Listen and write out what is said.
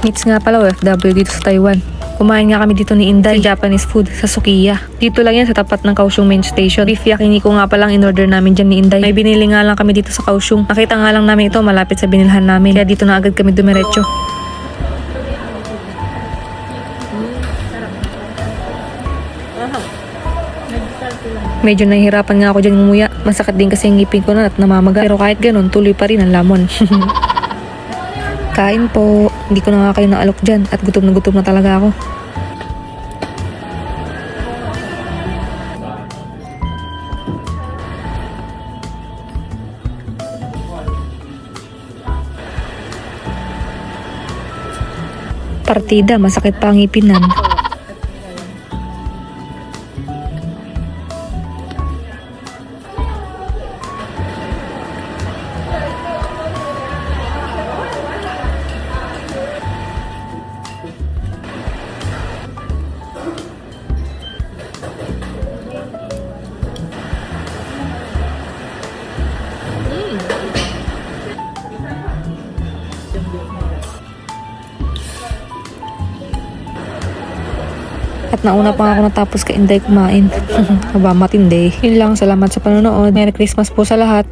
Meets nga pala OFW dito sa Taiwan. Kumain nga kami dito ni Inday sa Japanese food sa Sukiya. Dito lang yan sa tapat ng Kaohsiung Main Station. Beef yakiniku nga palang in-order namin dyan ni Inday. May binili nga lang kami dito sa Kaohsiung. Nakita nga lang namin ito malapit sa binilhan namin. Kaya dito na agad kami dumiretso. Medyo nahihirapan nga ako dyan ngumuya. Masakit din kasi yung ngipin ko na at namamaga. Pero kahit ganun, tuloy pa rin ang lamon. Kain po. Hindi ko na nga kayo naalok dyan at gutom na talaga ako. Partida, masakit pa ang ipinan. At nauna pa ako natapos kay Inday kumain. Aba, matindi. Yun lang, salamat sa panonood. Merry Christmas po sa lahat.